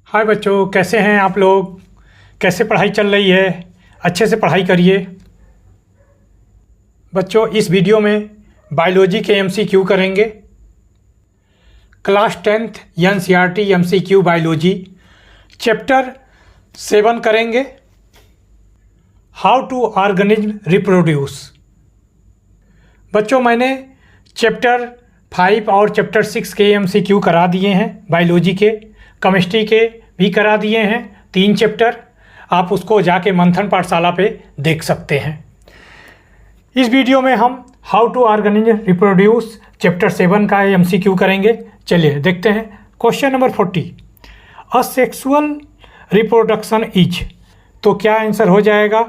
हाय बच्चों, कैसे हैं आप लोग। कैसे पढ़ाई चल रही है। अच्छे से पढ़ाई करिए बच्चों। इस वीडियो में बायोलॉजी के एमसीक्यू करेंगे। Class 10th NCERT MCQ biology chapter 7 करेंगे। How to organism reproduce. बच्चों, मैंने चैप्टर 5 और चैप्टर 6 के एमसीक्यू करा दिए हैं। बायोलॉजी के, केमिस्ट्री के भी करा दिए हैं 3 चैप्टर। आप उसको जाके मंथन पाठशाला पे देख सकते हैं। इस वीडियो में हम how to organism reproduce chapter 7 का एमसीक्यू करेंगे। चलिए देखते हैं। Question number 40, asexual reproduction is. तो क्या आंसर हो जाएगा?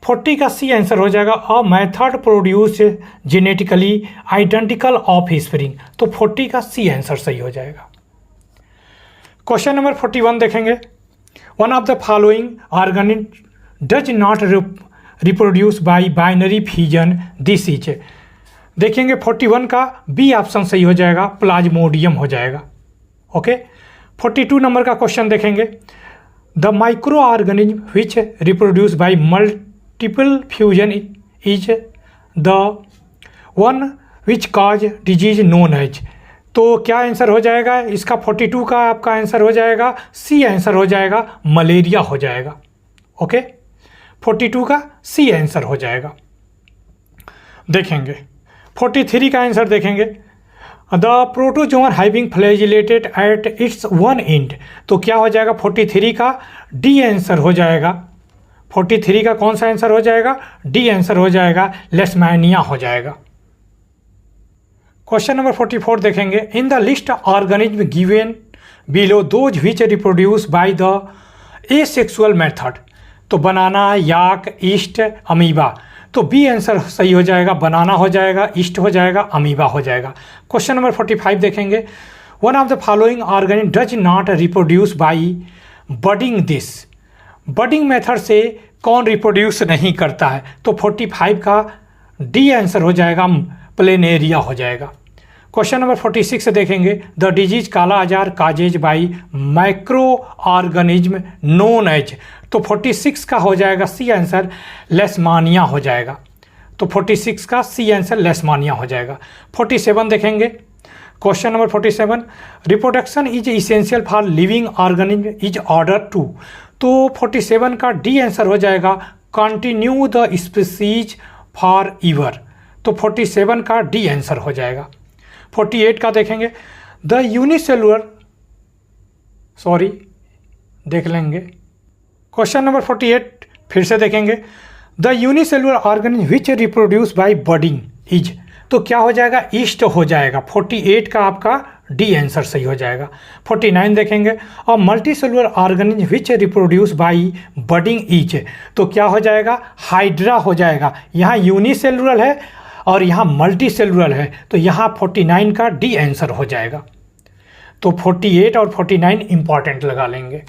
40 का सी आंसर हो जाएगा a method produce genetically identical of spring. तो 40 का सी आंसर सही हो जाएगा। क्वेश्चन नंबर 41 देखेंगे। One of the following organism does not reproduce by binary fission, this is. देखेंगे 41 का बी ऑप्शन सही हो जाएगा, प्लाज्मोडियम हो जाएगा। ओके। 42 नंबर का क्वेश्चन देखेंगे। The micro organism which reproduce by multiple fusion is the one which cause disease known as. तो क्या आंसर हो जाएगा इसका? 42 का आपका आंसर हो जाएगा सी आंसर हो जाएगा, मलेरिया हो जाएगा। ओके, 42 का सी आंसर हो जाएगा। देखेंगे 43 का आंसर देखेंगे। The protozoan having flagellated at its one and. तो क्या हो जाएगा? 43 का डी आंसर हो जाएगा। 43 का कौन सा आंसर हो जाएगा? डी आंसर हो जाएगा, लेशमैनिया हो जाएगा। क्वेश्चन नंबर 44 देखेंगे। In the list organism given below those which reproduce by the asexual method. तो बनाना, याक, ईस्ट, अमीबा। तो बी आंसर सही हो जाएगा, बनाना हो जाएगा, ईस्ट हो जाएगा, अमीबा हो जाएगा। क्वेश्चन नंबर 45 देखेंगे। One of the following organism does not reproduce by budding this. Budding method से कौन रिप्रोड्यूस नहीं करता है? तो 45 का डी आंसर हो जाएगा, प्लेनेरिया हो जाएगा। क्वेश्चन नंबर 46 देखेंगे। The disease kala azar causes by micro organism known as. तो 46 का हो जाएगा सी आंसर, लेशमानिया हो जाएगा। तो 46 का सी आंसर लेशमानिया हो जाएगा। 47 देखेंगे। Question number 47, reproduction is essential for living organism is order to. तो 47 का डी आंसर हो जाएगा, continue the species forever. तो 47 का डी आंसर हो जाएगा। 48 का देखेंगे। द यूनिसेलुलर, सॉरी देख लेंगे। क्वेश्चन नंबर 48 फिर से देखेंगे। The unicellular organism which reproduce bye budding is. तो क्या हो जाएगा? ईस्ट हो जाएगा। 48 का आपका डी आंसर सही हो जाएगा। 49 देखेंगे। और multicellular organism which reproduce bye budding is. तो क्या हो जाएगा? हाइड्रा हो जाएगा। यहाँ यूनिसेलुलर है और यहाँ मल्टी सेलुलर है, तो यहाँ 49 का डी आंसर हो जाएगा। तो 48 और 49 इंपॉर्टेंट लगा लेंगे।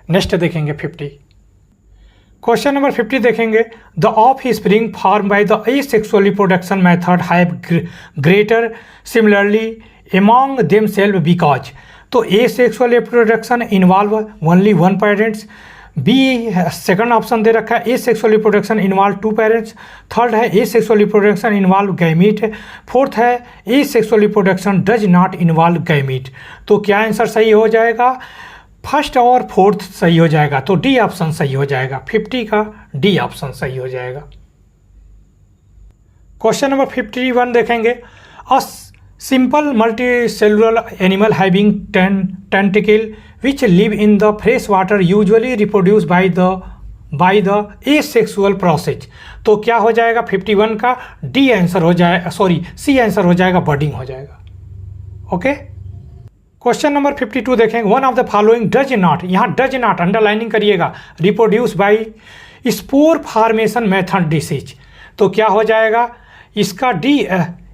नेक्स्ट देखेंगे 50। क्वेश्चन नंबर 50 देखेंगे। The offspring form by the asexual reproduction method have greater similarly among themself because. तो asexual reproduction involve only one parents. B second option दे रखा है, asexual reproduction involve 2 parents. Third है asexual reproduction involve gamete. Fourth है asexual reproduction does not involve gamete. तो क्या answer सही हो जाएगा? फर्स्ट और फोर्थ सही हो जाएगा। तो डी ऑप्शन सही हो जाएगा। 50 का डी ऑप्शन सही हो जाएगा। क्वेश्चन नंबर 51 देखेंगे। A simple multicellular animal having tentacle which live in the fresh water usually reproduce by the asexual process। तो क्या हो जाएगा? 51 का डी आंसर हो जाएगा, सॉरी सी आंसर हो जाएगा, बडिंग हो जाएगा। ओके। क्वेश्चन नंबर 52 देखेंगे। One of the following does not, यहाँ डज नॉट अंडरलाइनिंग करिएगा, reproduce by spore formation method disease. तो क्या हो जाएगा इसका? डी,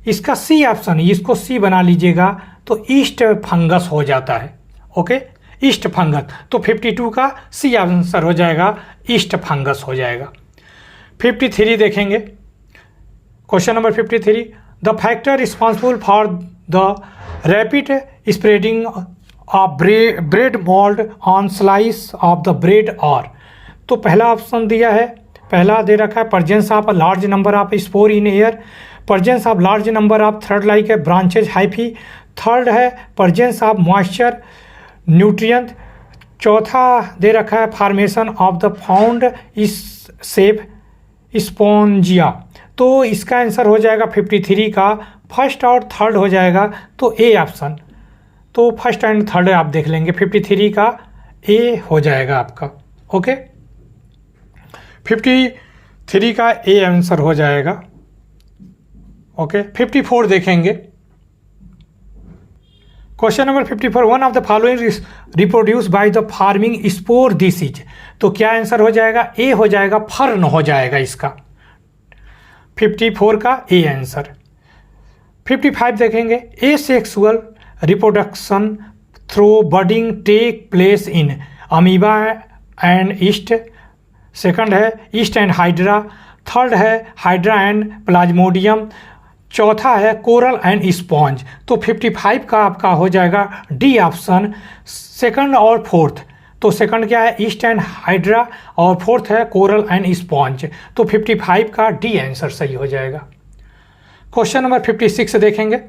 इसका सी ऑप्शन, इसको सी बना लीजिएगा, तो ईस्ट फंगस हो जाता है। Okay, east fungus. तो 52 का सी आंसर हो जाएगा, ईस्ट फंगस हो जाएगा। 53 देखेंगे। Question number 53, the factor responsible for the rapid spreading a bread mould on slice of the bread और। तो पहला ऑप्शन दिया है, पहला दे रखा है presence of a large number of spore in air, presence of large number of third like a branches hyphae, third है presence of moisture nutrient, चौथा दे रखा है फॉर्मेशन ऑफ द फाउंड इस शेप स्पॉन्जिया। तो इसका आंसर हो जाएगा 53 का फर्स्ट और थर्ड हो जाएगा, तो ए ऑप्शन। तो फर्स्ट एंड थर्ड आप देख लेंगे, 53 का ए हो जाएगा आपका। ओके, 53 का ए आंसर हो जाएगा। ओके, 54 देखेंगे। Question number 54, one of the following reproduce by the farming spore disease. तो क्या आंसर हो जाएगा? ए हो जाएगा, फर्न हो जाएगा इसका। 54 का ए आंसर। 55 देखेंगे, asexual reproduction through budding take place in amoeba and yeast, second है ईस्ट एंड हाइड्रा, थर्ड है हाइड्रा एंड प्लाज्मोडियम, चौथा है कोरल एंड स्पॉन्ज। तो 55 का आपका हो जाएगा डी ऑप्शन, सेकंड और फोर्थ। तो सेकंड क्या है? ईस्ट एंड हाइड्रा, और फोर्थ है कोरल एंड स्पॉन्ज। तो 55 का डी आंसर सही हो जाएगा। क्वेश्चन नंबर 56 देखेंगे,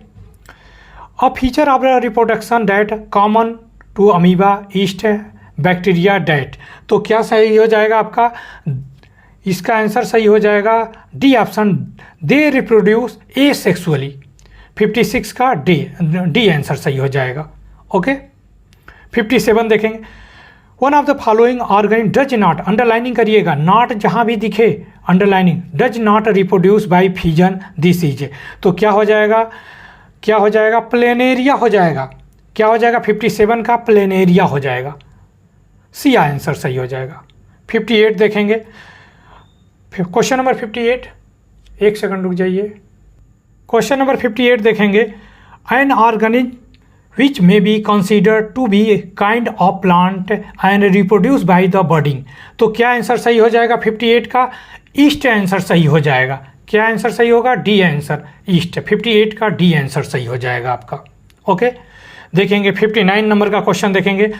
a feature of reproduction that common to amoeba yeast bacteria that. तो क्या सही हो जाएगा आपका? इसका आंसर सही हो जाएगा D option, they reproduce A sexually. 56 का डी आंसर सही हो जाएगा। ओके, 57 देखेंगे, one of the following organism does not, underlining करिएगा, नॉट जहां भी दिखे underlining, does not reproduce by fusion disease. तो क्या हो जाएगा? क्या हो जाएगा? प्लेनेरिया हो जाएगा। क्या हो जाएगा? 57 का प्लेनेरिया हो जाएगा, सी आंसर सही हो जाएगा। 58 देखेंगे, क्वेश्चन नंबर 58, एक सेकंड रुक जाइए। क्वेश्चन नंबर 58 देखेंगे, an organism which may be considered to be a kind of plant and reproduce by the budding. तो क्या आंसर सही हो जाएगा? 58 का ईस्ट आंसर सही हो जाएगा। क्या आंसर सही होगा? D answer, east. 58 का डी आंसर सही हो जाएगा आपका। ओके, देखेंगे 59 नंबर का क्वेश्चन देखेंगे,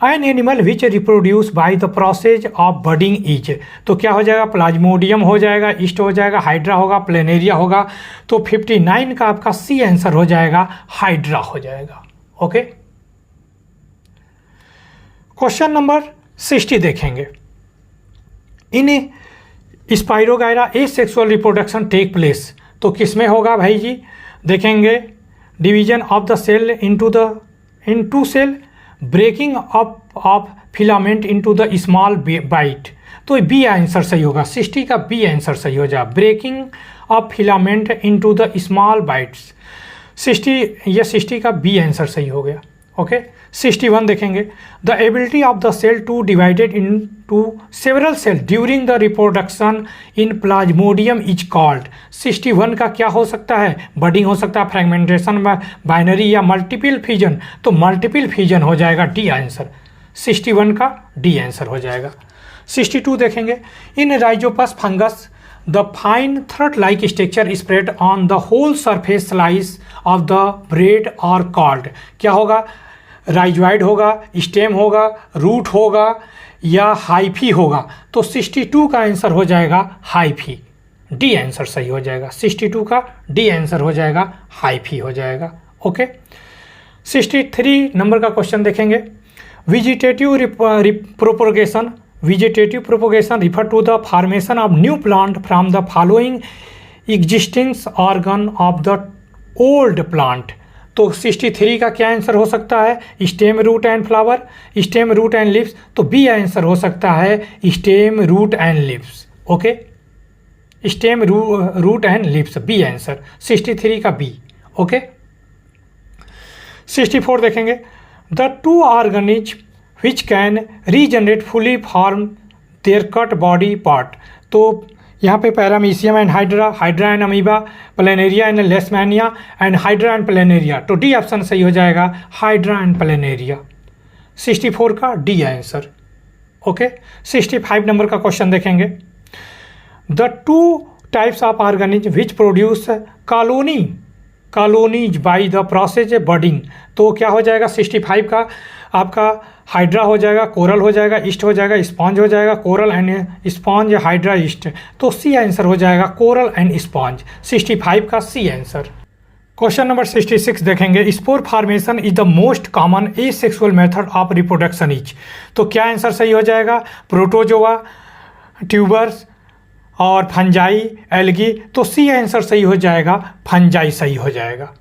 an animal which reproduce by the process of budding is. तो क्या हो जाएगा? प्लाज्मोडियम हो जाएगा, ईस्ट हो जाएगा, हाइड्रा होगा, प्लेनेरिया होगा। तो 59 का आपका सी आंसर हो जाएगा, हाइड्रा हो जाएगा। ओके, क्वेश्चन नंबर 60 देखेंगे, in Spirogyra asexual reproduction take place. तो किसमें होगा भाई जी? देखेंगे, division of the cell into cell, breaking up of filament into the small bite. तो बी आंसर सही होगा, 60 का बी आंसर सही हो जाएगा, breaking up filament into the small bites. 60 का बी आंसर सही हो गया। ओके, 61 देखेंगे, the ability of the cell to divided into several cell during the reproduction in plasmodium is called. 61 का क्या हो सकता है? बडिंग हो सकता है, फ्रेगमेंटेशन, बाइनरी या मल्टीपल फ्यूजन। तो मल्टीपल फ्यूजन हो जाएगा डी आंसर, 61 का डी आंसर हो जाएगा। 62 देखेंगे, in Rhizopus fungus the fine thread like structure spread on the whole surface slice of the bread are called. क्या होगा? राइजोइड होगा, स्टेम होगा, रूट होगा या हाइफी होगा। तो 62 का आंसर हो जाएगा हाइफी, डी आंसर सही हो जाएगा। 62 का डी आंसर हो जाएगा, हाइफी हो जाएगा। ओके, 63 नंबर का क्वेश्चन देखेंगे, vegetative propagation. Vegetative propagation refer to the formation of new plant from the following existing organ of the old plant। तो 63 का क्या आंसर हो सकता है? Stem, root and flower, stem, root and leaves. तो B answer हो सकता है stem, root and leaves. Okay, stem, root and leaves, B answer, 63 का बी। ओके, 64 देखेंगे, the two organism which can regenerate fully form their cut body part। तो यहाँ पे paramecium and hydra, hydra and amoeba, planaria and Leishmania and hydra and planaria. तो D option सही हो जाएगा, hydra and planaria, 64 का D answer. Okay, 65 number का question देखेंगे, the two types of organism which produce colonies by the process budding. तो क्या हो जाएगा? 65 का आपका हाइड्रा हो जाएगा, कोरल हो जाएगा, ईस्ट हो जाएगा, स्पॉन्ज हो जाएगा, coral and sponge, hydra, east. तो सी आंसर हो जाएगा कोरल एंड स्पॉन्ज, 65 का सी आंसर। क्वेश्चन नंबर 66 देखेंगे, spore formation is the most common asexual method of reproduction is. तो क्या आंसर सही हो जाएगा? प्रोटोजोआ, ट्यूबर्स और फंजाई, एल्गी। तो सी आंसर सही हो जाएगा, फंजाई सही हो जाएगा।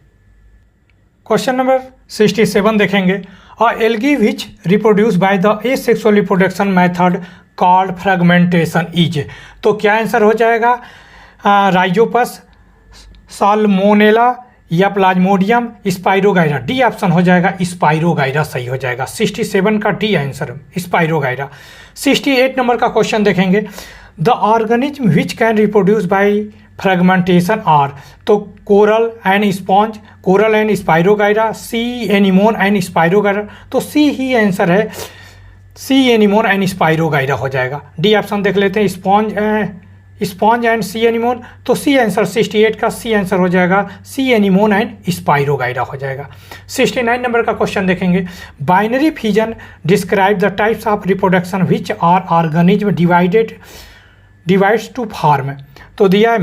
क्वेश्चन नंबर 67 देखेंगे, a algae which reproduce by the asexual reproduction method called fragmentation is. तो क्या आंसर हो जाएगा? राइजोपस, साल्मोनेला या प्लाज्मोडियम, स्पाइरोगाइरा। डी ऑप्शन हो जाएगा, स्पाइरोगाइरा सही हो जाएगा। 67 का डी आंसर स्पाइरोगाइरा। 68 नंबर का क्वेश्चन देखेंगे, the organism which can reproduce by fragmentation are. तो coral and sponge, coral and Spirogyra, sea anemone and Spirogyra. तो सी ही आंसर है, सी एनिमोन एंड स्पाइरोगाइरा हो जाएगा। डी ऑप्शन देख लेते हैं, स्पॉन्ज एंड सी एनिमोन। तो सी आंसर 68 का सी आंसर हो जाएगा, सी एनिमोन एंड स्पाइरोगाइरा हो जाएगा। 69 नंबर का क्वेश्चन देखेंगे, binary fission describe the types of reproduction which are organism divides to form. तो दिया है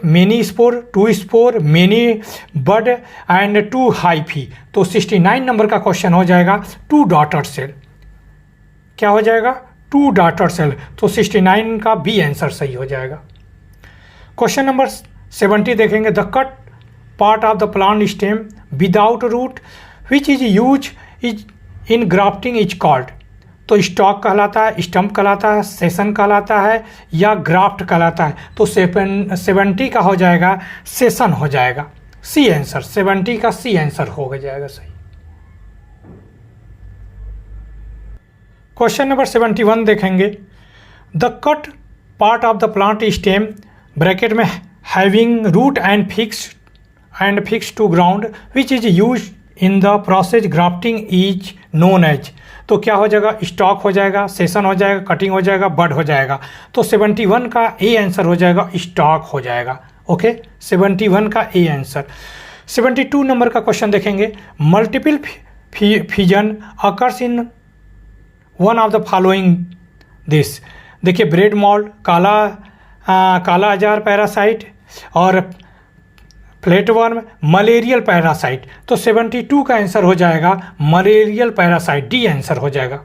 many spore, two spore, many bud and two hyphae. तो 69 नंबर का क्वेश्चन हो जाएगा, टू डॉटर सेल। क्या हो जाएगा? Two daughter cell. तो 69 का बी आंसर सही हो जाएगा। क्वेश्चन नंबर 70 देखेंगे, the cut part of the plant stem without root which is use is in grafting is called. तो स्टॉक कहलाता है, स्टम्प कहलाता है, सेशन कहलाता है या ग्राफ्ट कहलाता है। तो 70 का हो जाएगा, सेशन हो जाएगा, सी आंसर। 70 का सी आंसर हो जाएगा सही। क्वेश्चन नंबर 71 देखेंगे, the cut part of the plant stem bracket में having root and fix to ground which is use in the process grafting is known as. तो क्या हो जाएगा? स्टॉक हो जाएगा, सेशन हो जाएगा, कटिंग हो जाएगा, बड हो जाएगा। तो 71 का ए आंसर हो जाएगा, स्टॉक हो जाएगा। ओके, 71 का ए आंसर। 72 नंबर का क्वेश्चन देखेंगे, multiple fission occurs in one of the following this. देखिए, ब्रेड मॉल्ड, काला अजार पैरासाइट और फ्लैटवर्म, मलेरियल पैरासाइट। तो 72 का आंसर हो जाएगा, मलेरियल पैरासाइट, डी आंसर हो जाएगा।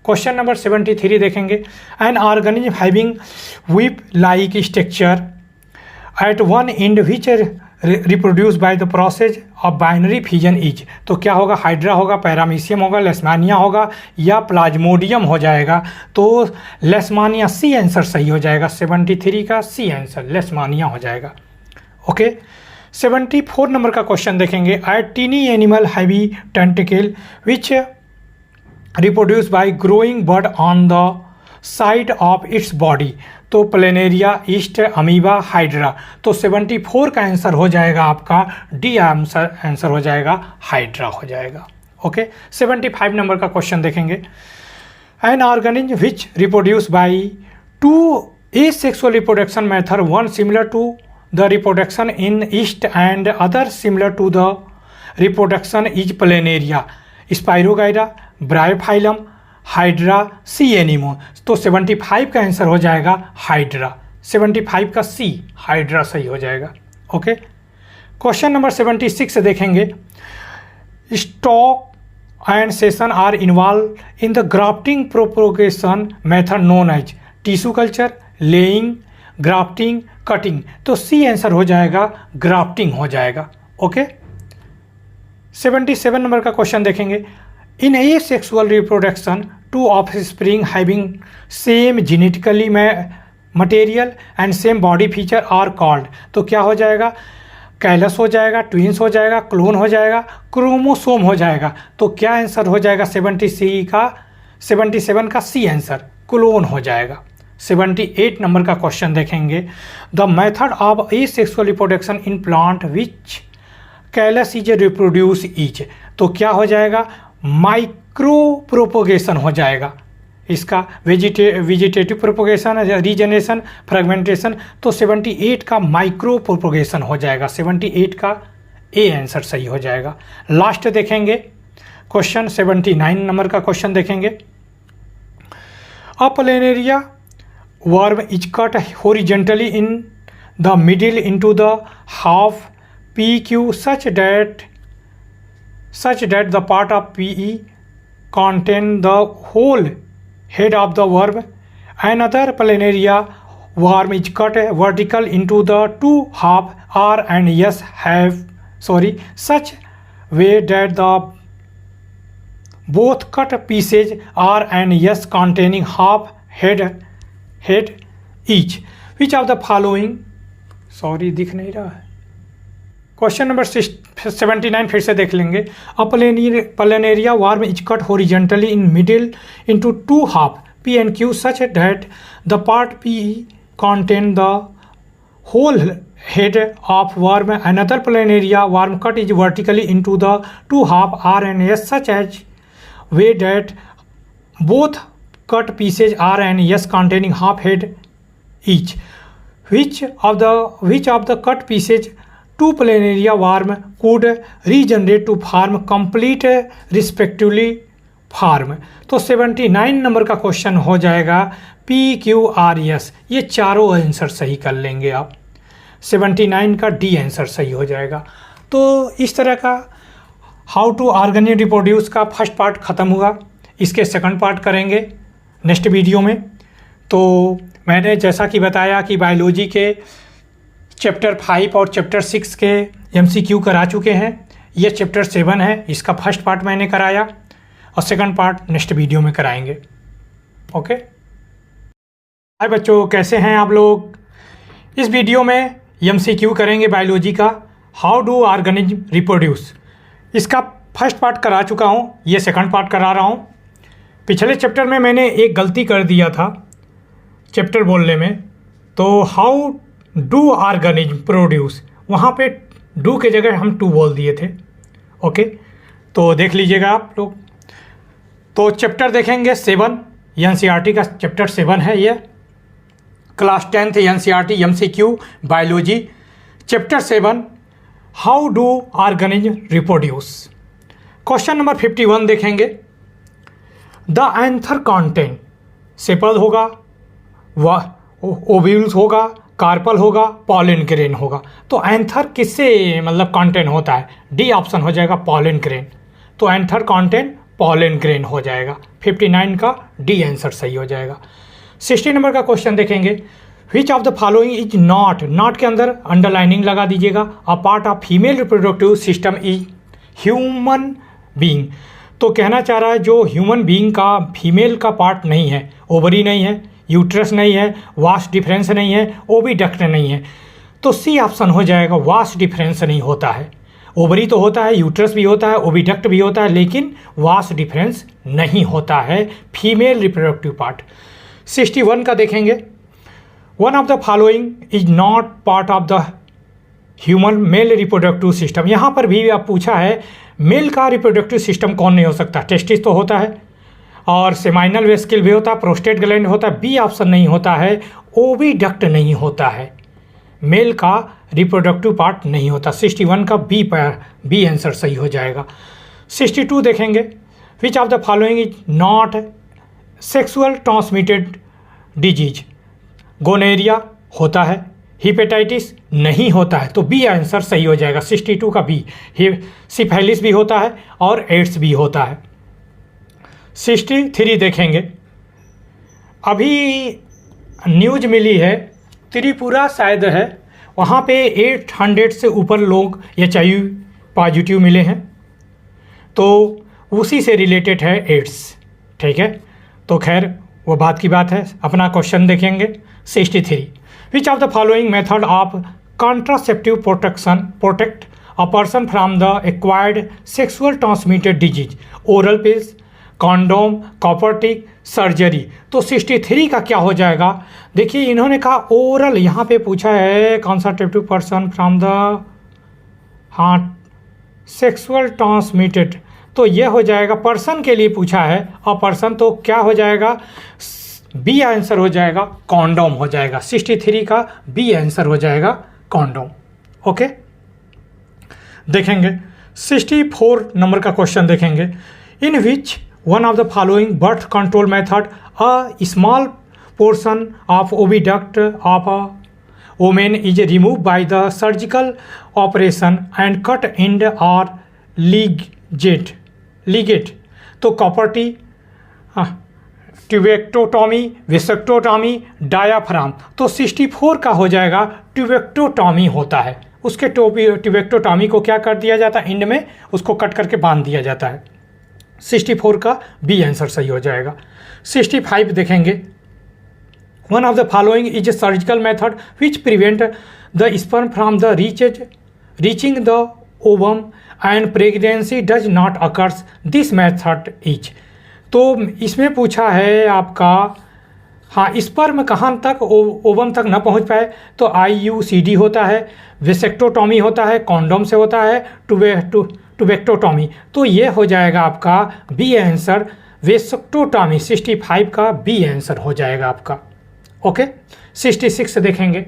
क्वेश्चन नंबर 73 देखेंगे, an organism having whip like structure eight one and which reproduce by the process of binary fission is. तो क्या होगा? हाइड्रा होगा, पैरामीशियम होगा, लेशमानिया होगा या प्लाज्मोडियम हो जाएगा। तो लेशमानिया सी आंसर सही हो जाएगा। 73 का सी आंसर लेशमानिया हो जाएगा। ओके, 74 नंबर का क्वेश्चन देखेंगे, a tiny animal heavy tentacle which reproduce by growing bud on the side of its body. तो प्लेनेरिया, ईस्ट, अमीबा, हाइड्रा। तो 74 का आंसर हो जाएगा आपका डी आंसर हो जाएगा, हाइड्रा हो जाएगा। ओके, 75 नंबर का क्वेश्चन देखेंगे, an organism which reproduce by two asexual reproduction method, one similar to the reproduction in yeast and other similar to the reproduction is planaria, Spirogyra, Bryophyllum, Hydra, C anemone। तो 75 का answer हो जाएगा hydra. 75 का सी hydra सही हो जाएगा। Okay, question number 76 देखेंगे, stock and session are involved in the grafting propagation method known as tissue culture, layering, grafting, cutting. तो सी आंसर हो जाएगा, ग्राफ्टिंग हो जाएगा। ओके, 77 नंबर का क्वेश्चन देखेंगे, in asexual reproduction two offspring having same genetically material and same body feature are called. तो क्या हो जाएगा? कैलस हो जाएगा, ट्विंस हो जाएगा, क्लोन हो जाएगा, क्रोमोसोम हो जाएगा। तो क्या आंसर हो जाएगा? 77 का सी आंसर क्लोन हो जाएगा। 78 नंबर का क्वेश्चन देखेंगे, the method of A sexual reproduction in plant which callus is reproduce is. तो क्या हो जाएगा? माइक्रो प्रोपोगेशन हो जाएगा इसका, वेजिटेटिव प्रोपोगेशन, रीजनरेशन, फ्रेगमेंटेशन। तो 78 का माइक्रो प्रोपोगेशन हो जाएगा। 78 का ए आंसर सही हो जाएगा। लास्ट देखेंगे क्वेश्चन 79 नंबर का क्वेश्चन देखेंगे। A planaria worm is cut horizontally in the middle into the half PQ such that the part of PE contain the whole head of the worm. Another planaria worm is cut vertical into the two half R and S such way that the both cut pieces R and S containing half head each. Which of the following दिख नहीं रहा है। Question number 79 फिर से देख लेंगे। A planaria worm is cut horizontally in middle into two half P and Q such that the part P contain the whole head of worm. Another planaria worm cut is vertically into the two half R and S such as way that both cut pieces R and S containing half head each. Which of the cut pieces two planaria worm could regenerate to form complete respectively form? तो 79 number का question हो जाएगा PQRS। ये चारों answer सही कर लेंगे आप। 79 का D आंसर सही हो जाएगा। तो इस तरह का हाउ टू ऑर्गेनिक रिप्रोड्यूस का फर्स्ट पार्ट ख़त्म हुआ। इसके सेकंड पार्ट करेंगे नेक्स्ट वीडियो में। तो मैंने जैसा कि बताया कि बायोलॉजी के चैप्टर 5 और चैप्टर 6 के MCQ करा चुके हैं। ये चैप्टर 7 है, इसका फर्स्ट पार्ट मैंने कराया और सेकंड पार्ट नेक्स्ट वीडियो में कराएंगे। ओके, हाय बच्चों, कैसे हैं आप लोग? इस वीडियो में MCQ करेंगे बायोलॉजी का हाउ डू ऑर्गेनिज्म रिप्रोड्यूस। इसका फर्स्ट पार्ट करा चुका हूँ, ये सेकंड पार्ट करा रहा हूँ। पिछले चैप्टर में मैंने एक गलती कर दिया था चैप्टर बोलने में, तो हाउ डू ऑर्गेनिज्म प्रोड्यूस, वहाँ पे डू के जगह हम टू बोल दिए थे। ओके, तो देख लीजिएगा आप लोग। तो चैप्टर देखेंगे 7, NCERT का चैप्टर 7 है ये, class 10th NCERT MCQ biology chapter 7 how do organism reproduce. Question number 51 देखेंगे। द एंथर कॉन्टेंट सेपल होगा, ओव्यूल्स होगा, कार्पल होगा, पॉलन ग्रेन होगा। तो एंथर किससे मतलब कंटेंट होता है? डी ऑप्शन हो जाएगा पॉलन ग्रेन। तो एंथर कंटेंट पॉलन ग्रेन हो जाएगा। 59 का डी आंसर सही हो जाएगा। 60 नंबर का क्वेश्चन देखेंगे। Which of the following is not के अंदर अंडरलाइनिंग लगा दीजिएगा। A part of female reproductive system is human being. तो कहना चाह रहा है जो ह्यूमन बीइंग का फीमेल का पार्ट नहीं है, ओवरी नहीं है, यूट्रस नहीं है, वास्ट डिफरेंस नहीं है, ओविडक्ट नहीं है। तो सी ऑप्शन हो जाएगा, वास्ट डिफरेंस नहीं होता है। ओवरी तो होता है, यूट्रस भी होता है, ओविडक्ट भी होता है, लेकिन वास्ट डिफरेंस नहीं होता है फीमेल रिप्रोडक्टिव पार्ट। 61 का देखेंगे। One of the following is not part of the human male reproductive system. यहाँ पर भी आप पूछा है मेल का रिप्रोडक्टिव सिस्टम कौन नहीं हो सकता? टेस्टिस तो होता है और सेमाइनल वेस्किल भी होता है, प्रोस्टेट ग्लैंड होता है। बी ऑप्शन नहीं होता है, ओविडक्ट नहीं होता है, मेल का रिप्रोडक्टिव पार्ट नहीं होता। 61 का बी आंसर सही हो जाएगा। 62 देखेंगे। Which of the following is not sexual transmitted disease. Gonorrhoea होता है, हिपेटाइटिस नहीं होता है, तो बी आंसर सही हो जाएगा। 62 का बी। सिफिलिस भी होता है और एड्स भी होता है। 63 देखेंगे। अभी न्यूज मिली है, त्रिपुरा शायद है, वहाँ पे 800 से ऊपर लोग HIV पॉजिटिव मिले हैं, तो उसी से रिलेटेड है एड्स। ठीक है, तो खैर वो बात की बात है। अपना क्वेश्चन देखेंगे। 63 which of the following method of contraceptive protect a person from the acquired sexual transmitted disease. Oral pills, condom, copper T, surgery. तो 63 का क्या हो जाएगा? देखिए इन्होंने कहा ओरल, यहाँ पे पूछा है contraceptive person from the sexual transmitted, तो ये हो जाएगा पर्सन के लिए पूछा है, और पर्सन तो क्या हो जाएगा? बी आंसर हो जाएगा, कॉन्डोम हो जाएगा। 63 का बी आंसर हो जाएगा, कॉन्डोम। ओके, देखेंगे 64 नंबर का क्वेश्चन देखेंगे। In which one of the following birth control method a small portion of oviduct of a women is remove by the surgical operation and cut end are ligate. तो copper T, tubectomy, vasectomy, diaphragm. तो 64 का हो जाएगा ट्यूबेक्टोटॉमी होता है। उसके ट्यूबेक्टोटॉमी को क्या कर दिया जाता है, एंड में उसको कट करके बांध दिया जाता है। 64 का बी आंसर सही हो जाएगा। 65 देखेंगे, one of the following is a surgical method which prevent the sperm from the reaching the ovum and pregnancy does not occurs, this method is. तो इसमें पूछा है आपका, हाँ, स्पर्म कहाँ तक ओवम तक न पहुँच पाए, तो IUCD होता है, वेसेक्टोटॉमी होता है, कॉन्डोम से होता है, ट्यूबेक्टोटॉमी। तो ये हो जाएगा आपका बी आंसर, वेसेक्टोटॉमी। 65 का बी आंसर हो जाएगा आपका। ओके, 66 देखेंगे,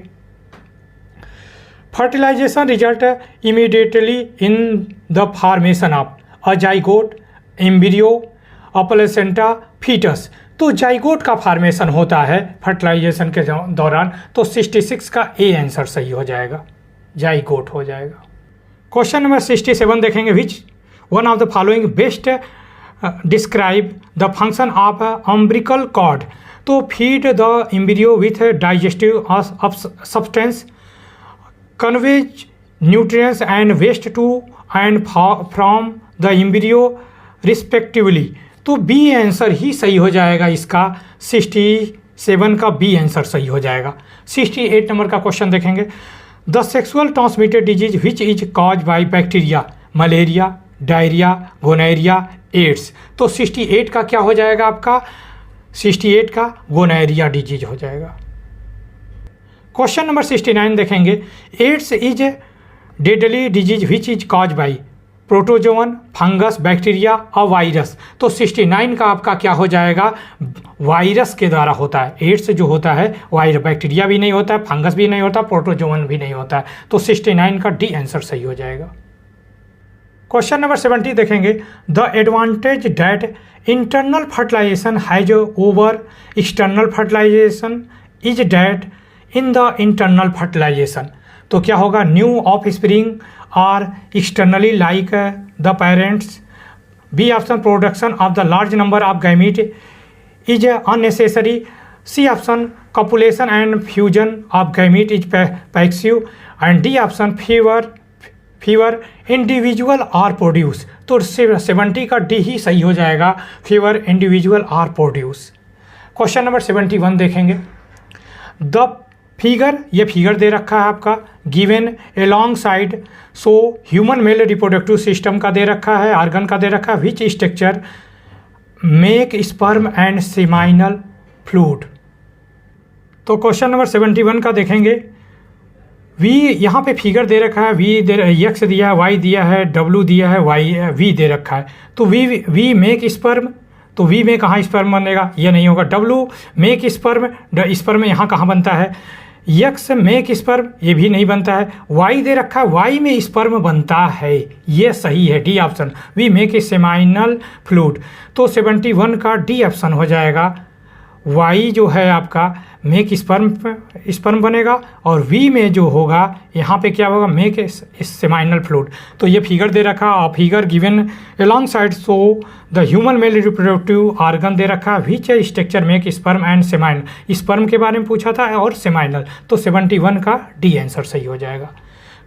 fertilisation result immediately in the formation of a zygote, embryo, placenta, foetus. तो जाइगोट का फॉर्मेशन होता है फर्टिलाइजेशन के दौरान। तो 66 का ए आंसर सही हो जाएगा, जाइगोट हो जाएगा। क्वेश्चन नंबर 67 देखेंगे, which one of the following best describe the function of umbilical cord. तो feed the embryo with digestive substance, conveys nutrients and waste to and from the embryo respectively. तो B answer ही सही हो जाएगा इसका, 67 का B answer सही हो जाएगा। 68 नंबर का क्वेश्चन देखेंगे, the sexual transmitted disease which is cause by bacteria, malaria, diarrhoea, gonorrhoea, AIDS. तो 68 का क्या हो जाएगा आपका, 68 का गोनोरिया डिजीज हो जाएगा। क्वेश्चन नंबर 69 देखेंगे, AIDS is deadly disease which is cause by protozoan, fungus, bacteria और वायरस। तो 69 का आपका क्या हो जाएगा, वायरस के द्वारा होता है। एड्स जो होता है वायरस, बैक्टीरिया भी नहीं होता है, फंगस भी नहीं होता, प्रोटोजोवन भी नहीं होता है। तो 69 का डी आंसर सही हो जाएगा। क्वेश्चन नंबर 70 देखेंगे, the advantage that internal fertilisation has over external fertilisation is that in the internal fertilisation. तो क्या होगा, new offspring are externally like the parents. B option, production of the large number of gamete is unnecessary. C option, copulation and fusion of gamete is passive. And D option, fewer individual are produce. तो 70 का D ही सही हो जाएगा, fewer individual are produce. Question number 71 देखेंगे, the figure, ये figure दे रखा है आपका, given along side so human male reproductive system का दे रखा है, आर्गन का दे रखा है, विच structure make sperm and seminal fluid. तो क्वेश्चन नंबर 71 का देखेंगे, वी यहाँ पे फिगर दे रखा है, वी एक्स दिया है, वाई दिया है, डब्ल्यू दिया है, वाई वी दे रखा है। तो वी मेक स्पर्म, तो वी में कहाँ स्पर्म बनेगा, ये नहीं होगा। डब्ल्यू मेक स्पर्म, स्पर्म यहाँ कहाँ बनता है, यक्स मेक स्पर्म, ये भी नहीं बनता है। वाई दे रखा है, वाई में स्पर्म बनता है, ये सही है, D option, we make seminal fluid. तो 71 का डी ऑप्शन हो जाएगा, वाई जो है आपका मेक स्पर्म बनेगा, और वी में जो होगा यहाँ पे क्या होगा, मेक सेमाइनल फ्लूइड। तो ये फिगर दे रखा, और figure given alongside so the human male reproductive organ दे रखा, which structure make sperm and seminal. Sperm के बारे में पूछा था और सेमाइनल। तो 71 का डी आंसर सही हो जाएगा।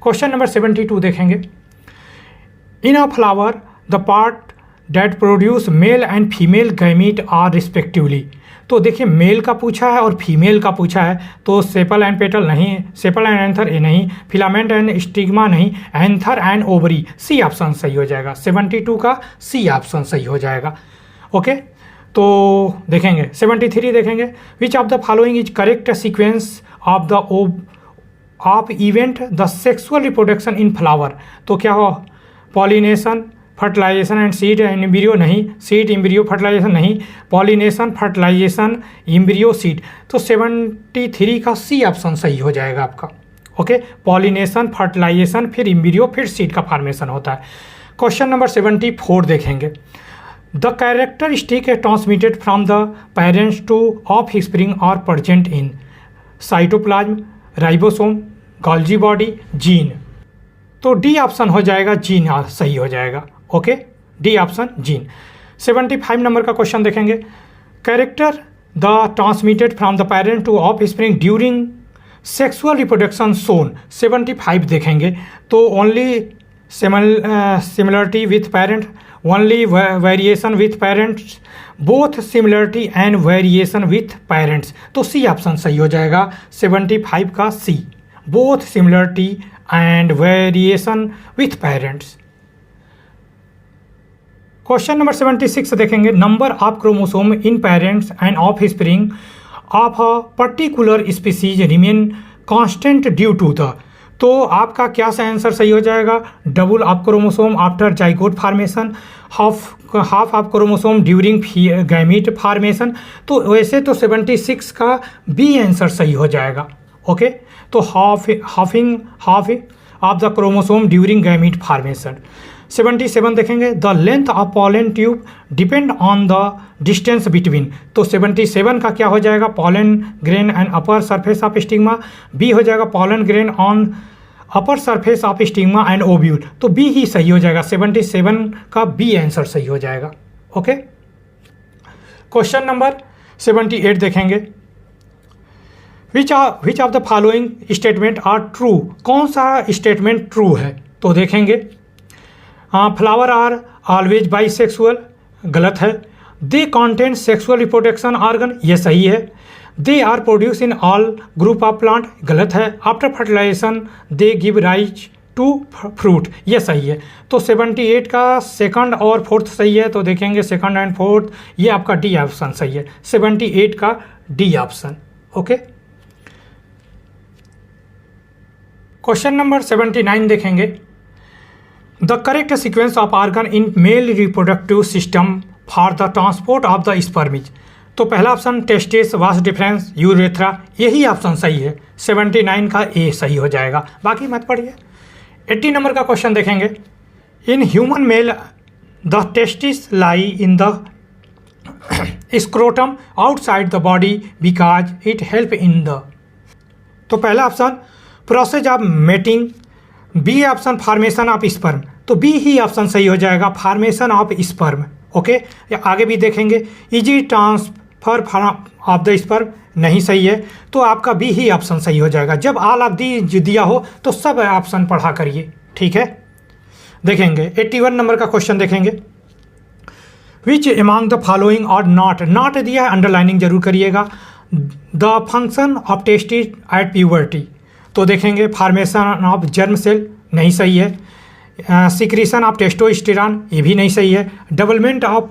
क्वेश्चन नंबर 72 देखेंगे, in a flower the part that produce male and female gamete are respectively. तो देखिए, मेल का पूछा है और फीमेल का पूछा है। तो सेपल एंड पेटल नहीं, सेपल एंड एंथर ए नहीं, फिलामेंट एंड स्टिग्मा नहीं, anther and ovary, C option सही हो जाएगा। 72 का सी ऑप्शन सही हो जाएगा। ओके, तो देखेंगे 73 देखेंगे, which of the following is correct sequence of the of event the sexual reproduction in flower. तो क्या हो, pollination, fertilisation and seed and embryo नहीं, सीड एम्ब्रियो फर्टिलाइजेशन नहीं, पॉलिनेशन, फर्टिलाइजेशन, एम्ब्रियो, सीड। तो 73 का सी ऑप्शन सही हो जाएगा आपका। ओके, पॉलिनेशन, फर्टिलाइजेशन, फिर एम्ब्रियो, फिर सीड का फॉर्मेशन होता है। क्वेश्चन नंबर 74 देखेंगे, the characteristic transmitted from the parents to offspring are present in cytoplasm, ribosome, Golgi body, gene. तो डी ऑप्शन हो जाएगा, जीन सही हो जाएगा। Okay, D option gene. 75 number का क्वेश्चन देखेंगे। Character the transmitted from the parent to offspring during sexual reproduction shown. 75 देखेंगे तो only similarity with parent, only variation with parents, both similarity and variation with parents. तो C option सही हो जाएगा 75 का C, both similarity and variation with parents. Question number 76 देखेंगे। Number of chromosome in parents and offspring of a particular species remain constant due to the. तो आपका क्या सा आंसर सही हो जाएगा? Double of chromosome after zygote formation, half of chromosome during gamete formation. तो वैसे तो 76 का बी आंसर सही हो जाएगा। ओके, तो half of the chromosome during gamete formation. 77 देखेंगे। The length of pollen tube depend on the distance between. तो 77 का क्या हो जाएगा? Pollen grain and upper surface of stigma. B हो जाएगा pollen grain on upper surface of stigma and ovule. तो B ही सही हो जाएगा, 77 का बी आंसर सही हो जाएगा। ओके, क्वेश्चन नंबर 78 देखेंगे। Which of the following statement are true. कौन सा स्टेटमेंट ट्रू है? तो देखेंगे। फ्लावर आर ऑलवेज बाइसेक्सुअल, गलत है। They contain sexual reproduction organ, ये सही है। They are produce in all group of plant, गलत है। After fertilisation they give rise to fruit, ये सही है। तो 78 का सेकंड और फोर्थ सही है। तो देखेंगे सेकंड एंड फोर्थ, ये आपका डी ऑप्शन सही है, 78 का D option. Okay, question number 79 देखेंगे। The correct sequence of organ in male reproductive system for the transport of the sperms. तो पहला option testis, vas deferens, urethra, यही ऑप्शन सही है, 79 का ए सही हो जाएगा। बाकी मत पढ़िए। 80 नंबर का क्वेश्चन देखेंगे। In human male the testis lie in the scrotum outside the body because it help in the. तो पहला option process of mating, B option formation of sperm. तो बी ही ऑप्शन सही हो जाएगा, फॉर्मेशन ऑफ स्पर्म। ओके, आगे भी देखेंगे। Easy transfer of the sperm, नहीं सही है। तो आपका बी ही ऑप्शन सही हो जाएगा। जब ऑल ऑफ दी दिया हो तो सब ऑप्शन पढ़ा करिए, ठीक है। देखेंगे 81 नंबर का क्वेश्चन देखेंगे। विच एमॉन्ग द फॉलोइंग और नॉट दिया है, अंडरलाइनिंग जरूर करिएगा। The function of testis at puberty. तो देखेंगे फॉर्मेशन ऑफ जर्म सेल, नहीं सही है। सिक्रीशन ऑफ टेस्टोस्टेरॉन, ये भी नहीं सही है। डेवलपमेंट ऑफ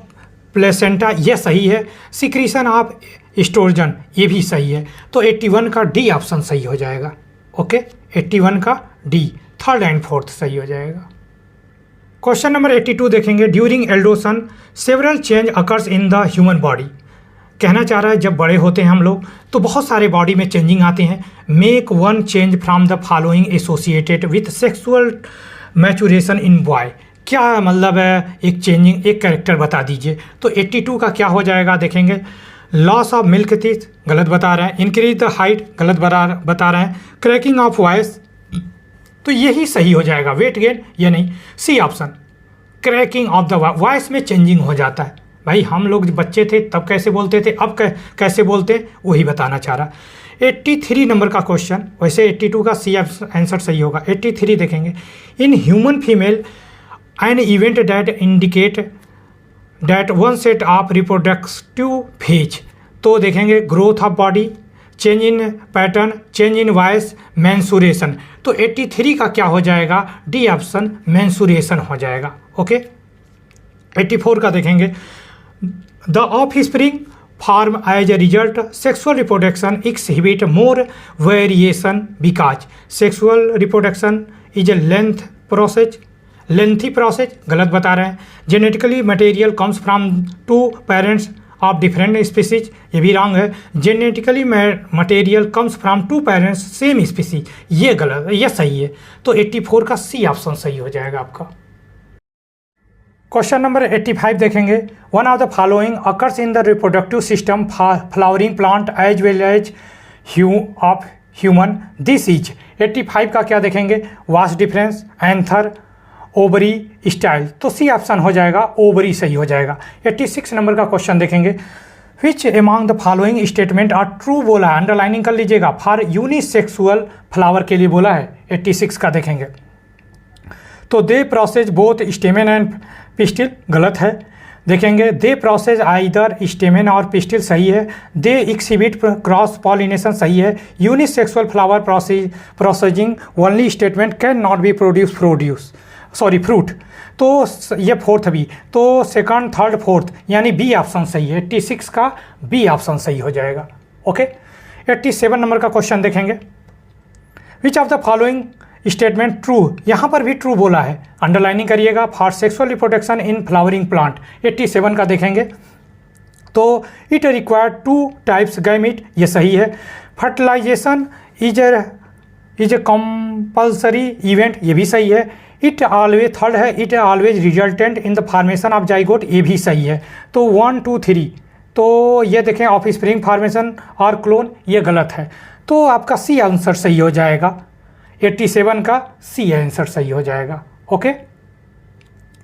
प्लेसेंटा, ये सही है। सिक्रीशन ऑफ एस्ट्रोजन, ये भी सही है। तो 81 का डी ऑप्शन सही हो जाएगा। ओके, 81 का डी, थर्ड एंड फोर्थ सही हो जाएगा। क्वेश्चन नंबर 82 देखेंगे। ड्यूरिंग एल्डोसन several change occurs in the human body. कहना चाह रहा है जब बड़े होते हैं हम लोग तो बहुत सारे बॉडी में चेंजिंग आते हैं। Make one change from the following associated with sexual maturation in boy. क्या मतलब है एक चेंजिंग, एक कैरेक्टर बता दीजिए। तो 82 का क्या हो जाएगा? देखेंगे। लॉस ऑफ मिल्क टीथ, गलत बता रहे हैं। इंक्रीज द हाइट, गलत बता रहे हैं। क्रैकिंग ऑफ वॉइस, तो यही सही हो जाएगा। वेट गेन, ये नहीं, C option, cracking of the voice में चेंजिंग हो जाता है। भाई हम लोग बच्चे थे तब कैसे बोलते थे, अब कैसे बोलते, वही बताना चाह रहा। 83 नंबर का क्वेश्चन, वैसे 82 का सी आंसर सही होगा। 83 देखेंगे। In human female an event that indicate that one set of reproductive phase. तो देखेंगे growth of body, change in pattern, change in voice, mensuration. तो 83 का क्या हो जाएगा? डी ऑप्शन, मेंसुरेशन हो जाएगा। ओके, 84 का देखेंगे। The offspring form as a result sexual reproduction exhibit more variation because sexual reproduction is a lengthy process, गलत बता रहे हैं। genetically material comes from two parents of different species, ये भी रॉन्ग है। genetically material comes from two parents same species, ये गलत, ये सही है। तो 84 का सी ऑप्शन सही हो जाएगा आपका। क्वेश्चन नंबर 85 देखेंगे। One of the following occurs in the reproductive system flowering plant as well as of human, this is. 85 का क्या देखेंगे, vas deferens, anther, ovary, style. तो सी ऑप्शन हो जाएगा, ओवरी सही हो जाएगा। 86 नंबर का क्वेश्चन देखेंगे। Which among the following statement are true बोला है, अंडरलाइनिंग कर लीजिएगा, फॉर यूनिसेक्सुअल फ्लावर के लिए बोला है। 86 का देखेंगे तो they process both stamen and pistil, गलत है। देखेंगे they process either stamen or pistil, सही है। दे एक्सिबिट क्रॉस पॉलिनेशन, सही है। Unisexual flower processing only statement can not be fruit. तो ये फोर्थ भी, तो सेकंड थर्ड फोर्थ यानी बी ऑप्शन सही है। 86 का बी ऑप्शन सही हो जाएगा। ओके, 87 नंबर का क्वेश्चन देखेंगे। Which of the following statement true, यहाँ पर भी ट्रू बोला है, अंडरलाइनिंग करिएगा, for sexual reproduction in flowering plant. 87 का देखेंगे तो इट रिक्वायर्ड 2 टाइप्स गैमीट, ये सही है। Fertilisation is a compulsory event, ये भी सही है। इट ऑलवेज, थर्ड है, it always resultant in the formation of zygote, ये भी सही है। तो 1 2 3, तो ये देखें ऑफ स्प्रिंग फॉर्मेशन और क्लोन, ये गलत है। तो आपका सी आंसर सही हो जाएगा। 87 का सी आंसर सही हो जाएगा। ओके,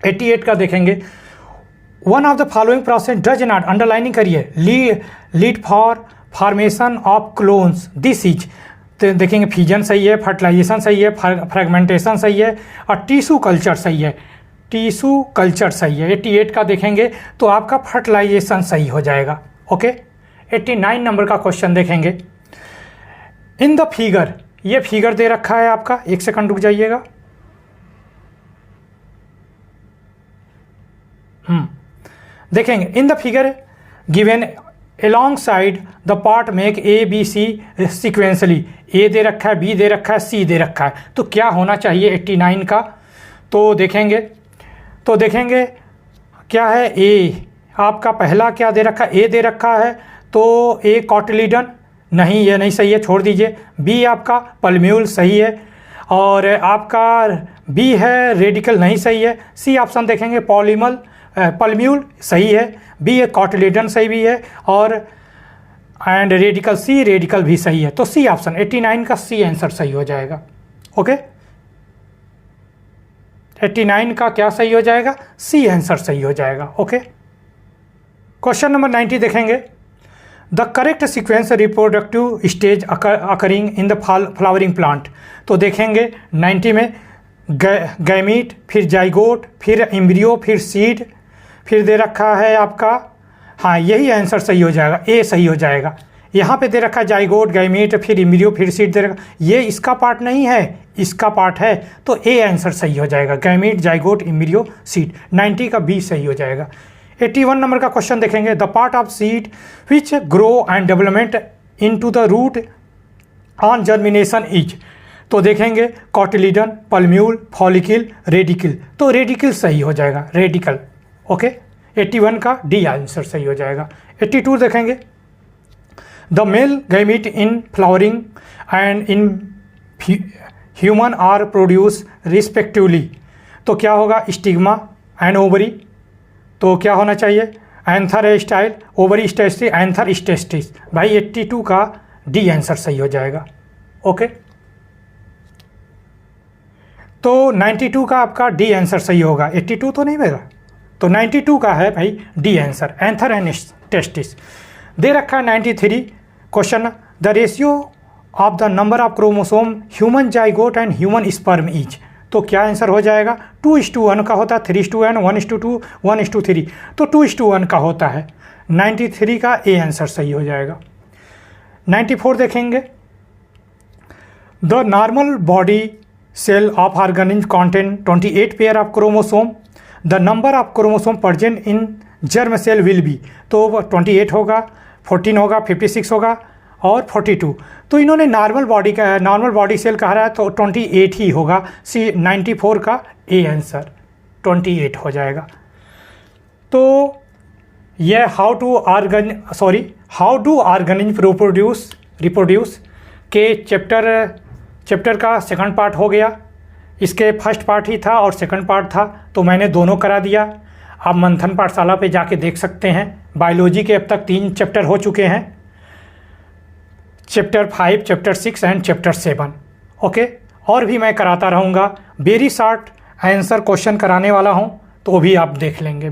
88 का देखेंगे। One of the following process does not, underlining करिए, lead for formation of clones, this is. तो देखेंगे फिजन सही है, फर्टिलाइजेशन सही है, फ्रेगमेंटेशन सही है और टिश्यू कल्चर सही है। टिश्यू कल्चर सही है। 88 का देखेंगे तो आपका फर्टिलाइजेशन सही हो जाएगा। ओके, 89 नंबर का क्वेश्चन देखेंगे। इन द फिगर, ये फिगर दे रखा है आपका, एक सेकंड रुक जाइएगा। देखेंगे in the figure given alongside the part make A B C sequentially, A दे रखा है, B दे रखा है, C दे रखा है, तो क्या होना चाहिए 89 का। तो देखेंगे क्या है, A आपका पहला क्या दे रखा है, A दे रखा है, तो A कॉटिलीडन, नहीं ये नहीं सही है, छोड़ दीजिए। B आपका पल्म्यूल सही है, और आपका B है रेडिकल, नहीं सही है। C ऑप्शन देखेंगे पल्म्यूल सही है, बी ए कॉटिलीडन सही भी है, और एंड रेडिकल, सी रेडिकल भी सही है। तो सी ऑप्शन 89 का सी आंसर सही हो जाएगा। ओके, 89 का क्या सही हो जाएगा, सी आंसर सही हो जाएगा। ओके, क्वेश्चन नंबर 90 देखेंगे। The correct sequence reproductive stage occurring in the flowering plant. तो देखेंगे 90 में गैमीट, फिर जाइगोट, फिर एम्ब्रियो, फिर सीड, फिर दे रखा है आपका, हाँ यही आंसर सही हो जाएगा, ए सही हो जाएगा। यहाँ पे दे रखा है जाइगोट, गैमीट, फिर एम्ब्रियो, फिर सीड दे रखा, ये इसका पार्ट नहीं है, इसका पार्ट है, तो ए आंसर सही हो जाएगा, गैमीट, जाइगोट, एम्ब्रियो, सीड। 90 का बी सही हो जाएगा। 81 नंबर का क्वेश्चन देखेंगे। The part of seed which grow and development into the root on germination is. तो देखेंगे कॉटिलीडन, पल्म्यूल, फॉलिकिल, रेडिकल, तो रेडिकल सही हो जाएगा, रेडिकल। ओके, 81 का डी आंसर सही हो जाएगा। 82 देखेंगे। The male gamete in flowering and in human are produce respectively. तो क्या होगा, स्टिग्मा एंड ओवरी, तो क्या होना चाहिए, एंथर स्टाइल, ओवरी स्टेस्टिस, एंथर स्टेस्टिस। भाई 82 का डी आंसर सही हो जाएगा। ओके, तो 92 का आपका डी आंसर सही होगा, 82 तो नहीं होगा, तो 92 का है भाई D answer, anther and testis. दे रखा है 93 question. The ratio of the number of chromosome human zygote and human sperm is. तो क्या आंसर हो जाएगा, 2:1 का होता है, 3:1, 1:2, 1:3, तो 2:1 का होता है। 93 का ए आंसर सही हो जाएगा। 94 देखेंगे। The normal body cell of organism contain 28 pair of chromosome. The number of chromosome present in germ cell will be. तो 28 होगा, 14 होगा, 56 होगा और 42। तो इन्होंने नॉर्मल बॉडी सेल कहा रहा है, तो 28 ही होगा। सी 94 का ए आंसर 28 हो जाएगा। तो यह हाउ डू ऑर्गेनिज्म रिप्रोड्यूस के चैप्टर का सेकंड पार्ट हो गया। इसके फर्स्ट पार्ट ही था और सेकंड पार्ट था, तो मैंने दोनों करा दिया। आप मंथन पाठशाला पे जाके देख सकते हैं। बायोलॉजी के अब तक 3 चैप्टर हो चुके हैं, chapter 5, chapter 6 and chapter 7। Okay, और भी मैं कराता रहूँगा, वेरी शॉर्ट आंसर क्वेश्चन कराने वाला हूँ, तो भी आप देख लेंगे।